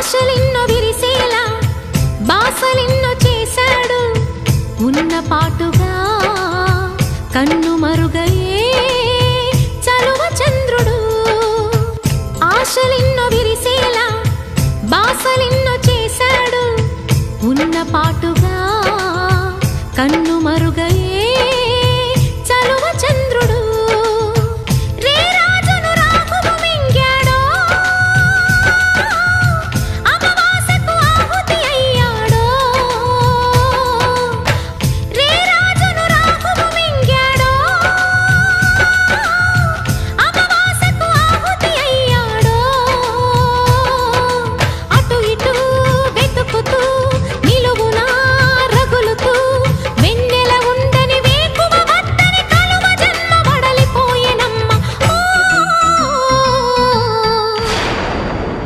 ఆశలిన్నో విరిసేలా బాసలిన్నో చేశాడు ఉన్న పాటుగా కన్ను మరుగయే చలువ చంద్రుడు ఆశలిన్నో విరిసేలా